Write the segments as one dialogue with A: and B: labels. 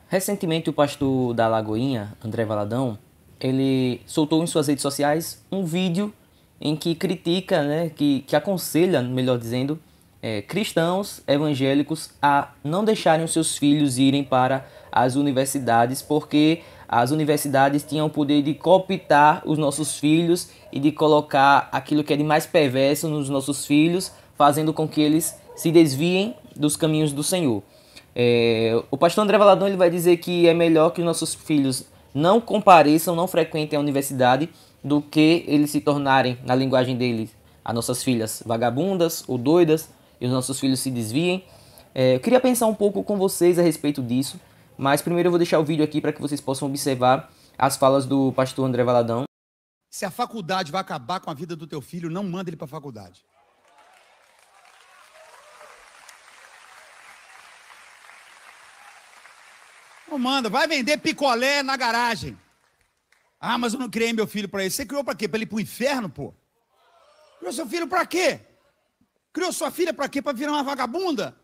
A: Recentemente, o pastor da Lagoinha, André Valadão, ele soltou em suas redes sociais um vídeo em que critica, que aconselha, melhor dizendo, cristãos evangélicos a não deixarem os seus filhos irem para as universidades, porque as universidades tinham o poder de cooptar os nossos filhos e de colocar aquilo que é de mais perverso nos nossos filhos, fazendo com que eles se desviem dos caminhos do Senhor. O pastor André Valadão ele vai dizer que é melhor que os nossos filhos não compareçam, não frequentem a universidade, do que eles se tornarem, na linguagem deles, as nossas filhas vagabundas ou doidas, e os nossos filhos se desviem. Eu queria pensar um pouco com vocês a respeito disso, mas primeiro eu vou deixar o vídeo aqui para que vocês possam observar as falas do pastor André Valadão.
B: Se a faculdade vai acabar com a vida do teu filho, não manda ele para a faculdade. Não manda, vai vender picolé na garagem. Ah, mas eu não criei meu filho para isso. Você criou para quê? Para ele ir para o inferno, pô? Criou seu filho para quê? Criou sua filha para quê? Para virar uma vagabunda?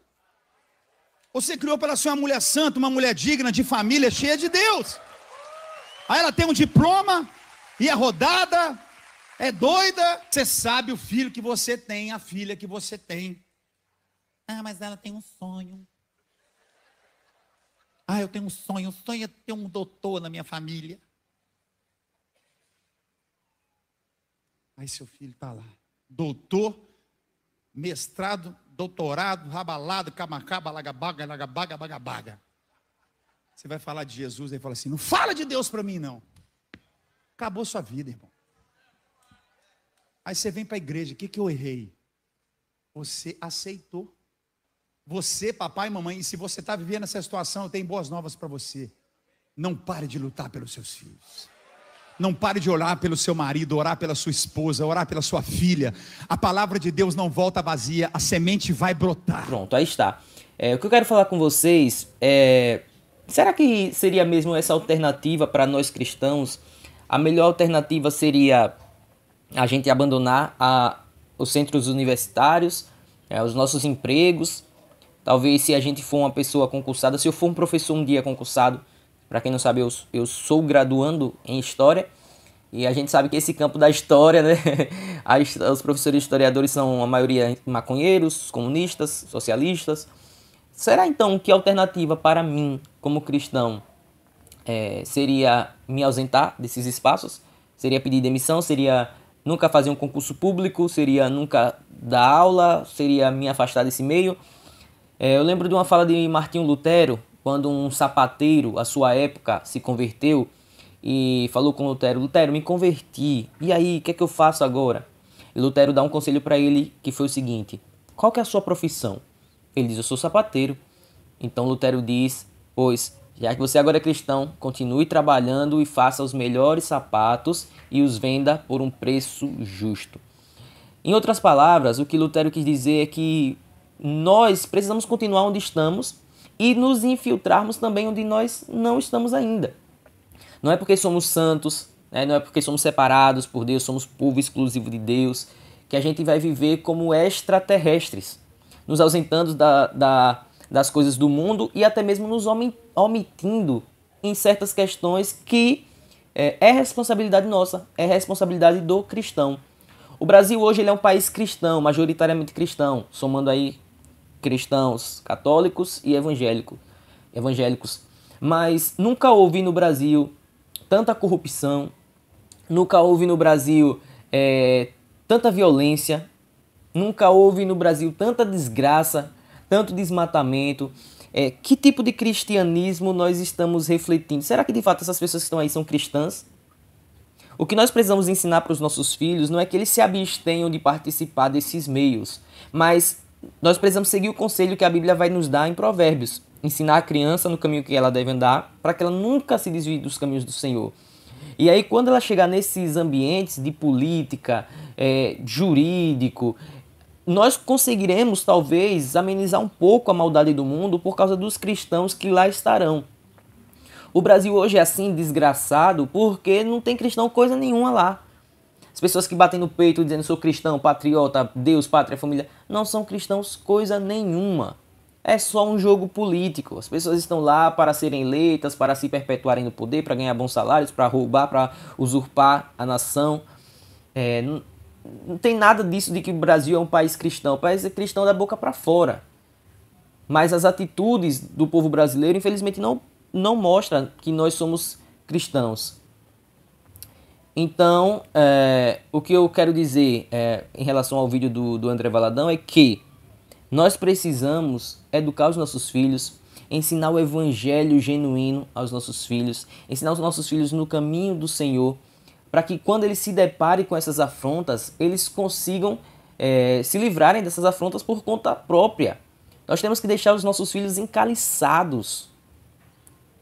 B: Você criou para ela ser uma mulher santa, uma mulher digna, de família, cheia de Deus. Aí ela tem um diploma, e é rodada, é doida. Você sabe o filho que você tem, a filha que você tem. Ah, mas ela tem um sonho. Ah, eu tenho um sonho. O sonho é ter um doutor na minha família. Aí seu filho está lá. Doutor, mestrado, doutorado, rabalado, camacaba, lagabaga, lagabaga, bagabaga. Você vai falar de Jesus, aí fala assim, não fala de Deus para mim, não. Acabou sua vida, irmão. Aí você vem para a igreja, o que eu errei? Você aceitou. Você, papai e mamãe, e se você está vivendo essa situação, eu tenho boas novas para você. Não pare de lutar pelos seus filhos. Não pare de orar pelo seu marido, orar pela sua esposa, orar pela sua filha. A palavra de Deus não volta vazia, a semente vai brotar.
A: Pronto, aí está. O que eu quero falar com vocês é... Será que seria mesmo essa alternativa para nós cristãos? A melhor alternativa seria a gente abandonar os centros universitários, os nossos empregos. Talvez se a gente for uma pessoa concursada, se eu for um professor um dia concursado, para quem não sabe, eu sou graduando em História, e a gente sabe que esse campo da História, né, os professores historiadores são a maioria maconheiros, comunistas, socialistas. Será então que a alternativa para mim, como cristão, seria me ausentar desses espaços? Seria pedir demissão? Seria nunca fazer um concurso público? Seria nunca dar aula? Seria me afastar desse meio? Eu lembro de uma fala de Martinho Lutero, quando um sapateiro, à sua época, se converteu e falou com Lutero, Lutero, me converti, e aí, o que é que eu faço agora? E Lutero dá um conselho para ele, que foi o seguinte, qual que é a sua profissão? Ele diz, eu sou sapateiro. Então Lutero diz, pois, já que você agora é cristão, continue trabalhando e faça os melhores sapatos e os venda por um preço justo. Em outras palavras, o que Lutero quis dizer é que nós precisamos continuar onde estamos e nos infiltrarmos também onde nós não estamos ainda. Não é porque somos santos, não é porque somos separados por Deus, somos povo exclusivo de Deus, que a gente vai viver como extraterrestres, nos ausentando das coisas do mundo e até mesmo nos omitindo em certas questões que é responsabilidade nossa, é responsabilidade do cristão. O Brasil hoje ele é um país cristão, majoritariamente cristão, somando aí cristãos católicos e evangélicos. Mas nunca houve no Brasil tanta corrupção, nunca houve no Brasil tanta violência, nunca houve no Brasil tanta desgraça, tanto desmatamento. Que tipo de cristianismo nós estamos refletindo? Será que de fato essas pessoas que estão aí são cristãs? O que nós precisamos ensinar para os nossos filhos não é que eles se abstenham de participar desses meios, mas nós precisamos seguir o conselho que a Bíblia vai nos dar em Provérbios. Ensinar a criança no caminho que ela deve andar, para que ela nunca se desvie dos caminhos do Senhor. E aí, quando ela chegar nesses ambientes de política, jurídico, nós conseguiremos, talvez, amenizar um pouco a maldade do mundo por causa dos cristãos que lá estarão. O Brasil hoje é assim, desgraçado, porque não tem cristão coisa nenhuma lá. As pessoas que batem no peito dizendo sou cristão, patriota, Deus, pátria, família, não são cristãos coisa nenhuma. é só um jogo político. As pessoas estão lá para serem eleitas, para se perpetuarem no poder, para ganhar bons salários, para roubar, para usurpar a nação. Não tem nada disso de que o Brasil é um país cristão. O país é cristão da boca para fora. Mas as atitudes do povo brasileiro, infelizmente, não mostram que nós somos cristãos. Então, o que eu quero dizer em relação ao vídeo do André Valadão é que nós precisamos educar os nossos filhos, ensinar o evangelho genuíno aos nossos filhos, ensinar os nossos filhos no caminho do Senhor, para que quando eles se deparem com essas afrontas, eles consigam se livrarem dessas afrontas por conta própria. Nós temos que deixar os nossos filhos encaliçados.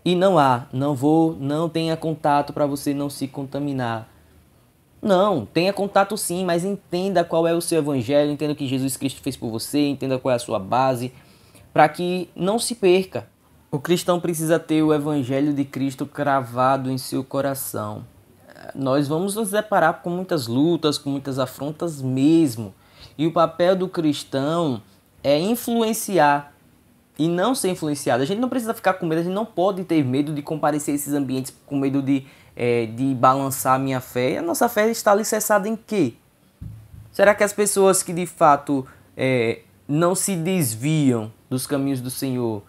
A: E não tenha contato para você não se contaminar. Não, tenha contato sim, mas entenda qual é o seu evangelho, entenda o que Jesus Cristo fez por você, entenda qual é a sua base, para que não se perca. O cristão precisa ter o evangelho de Cristo cravado em seu coração. Nós vamos nos deparar com muitas lutas, com muitas afrontas mesmo. E o papel do cristão é influenciar e não ser influenciado. A gente não precisa ficar com medo, a gente não pode ter medo de comparecer a esses ambientes com medo de balançar a minha fé. A nossa fé está alicerçada em quê? Será que as pessoas que de fato não se desviam dos caminhos do Senhor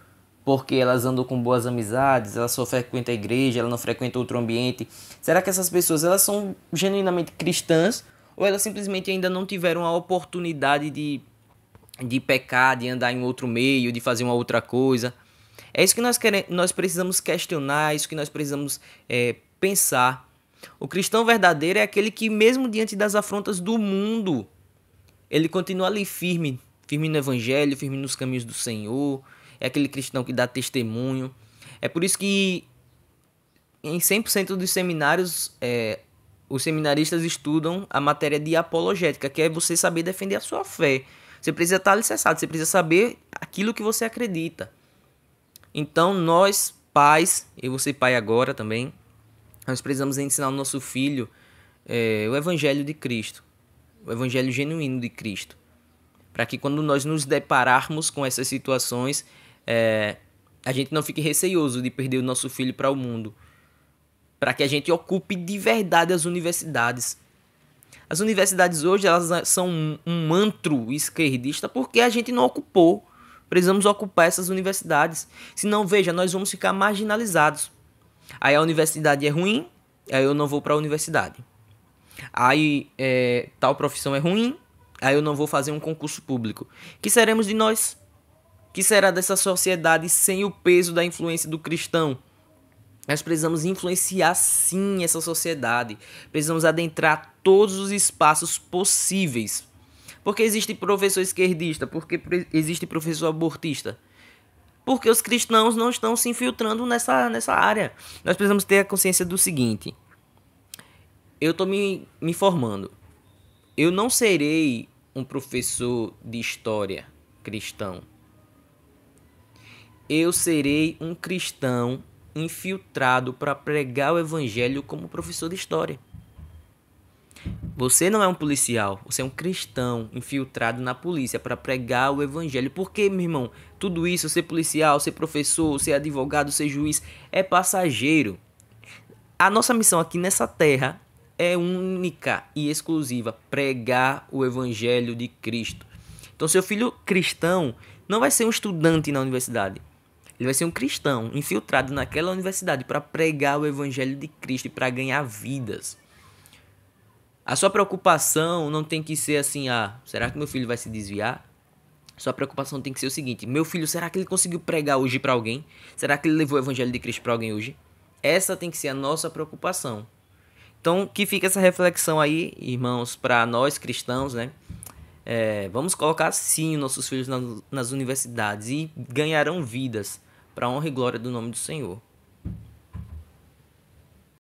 A: porque elas andam com boas amizades, elas só frequentam a igreja, elas não frequentam outro ambiente, será que essas pessoas elas são genuinamente cristãs ou elas simplesmente ainda não tiveram a oportunidade de pecar, de andar em outro meio, de fazer uma outra coisa? É isso que nós precisamos questionar, é isso que nós precisamos pensar. O cristão verdadeiro é aquele que mesmo diante das afrontas do mundo, ele continua ali firme no evangelho, firme nos caminhos do Senhor. É aquele cristão que dá testemunho. É por isso que em 100% dos seminários, os seminaristas estudam a matéria de apologética, que é você saber defender a sua fé. Você precisa estar alicerçado, você precisa saber aquilo que você acredita. Então nós, pais, eu vou ser pai agora também, nós precisamos ensinar ao nosso filho o evangelho de Cristo, o evangelho genuíno de Cristo, para que quando nós nos depararmos com essas situações, a gente não fique receoso de perder o nosso filho para o mundo, para que a gente ocupe de verdade as universidades. As universidades hoje elas são um antro esquerdista porque a gente não ocupou. Precisamos ocupar essas universidades. Senão, veja, nós vamos ficar marginalizados. Aí a universidade é ruim, aí eu não vou para a universidade. Aí tal profissão é ruim, aí eu não vou fazer um concurso público. Que seremos de nós? Que será dessa sociedade sem o peso da influência do cristão? Nós precisamos influenciar sim essa sociedade. Precisamos adentrar todos os espaços possíveis. Porque existe professor esquerdista? Porque existe professor abortista? Porque os cristãos não estão se infiltrando nessa área. Nós precisamos ter a consciência do seguinte. Eu estou me formando. Eu não serei um professor de história cristão. Eu serei um cristão infiltrado para pregar o evangelho como professor de história. Você não é um policial, você é um cristão infiltrado na polícia para pregar o evangelho. Porque, meu irmão, tudo isso, ser policial, ser professor, ser advogado, ser juiz, é passageiro. A nossa missão aqui nessa terra é única e exclusiva, pregar o evangelho de Cristo. Então, seu filho cristão não vai ser um estudante na universidade. Ele vai ser um cristão infiltrado naquela universidade para pregar o evangelho de Cristo e para ganhar vidas. A sua preocupação não tem que ser assim, será que meu filho vai se desviar? Sua preocupação tem que ser o seguinte, meu filho, será que ele conseguiu pregar hoje para alguém? Será que ele levou o evangelho de Cristo para alguém hoje? Essa tem que ser a nossa preocupação. Então, que fica essa reflexão aí, irmãos, para nós cristãos, né? Vamos colocar sim nossos filhos nas universidades e ganharão vidas para a honra e glória do nome do Senhor.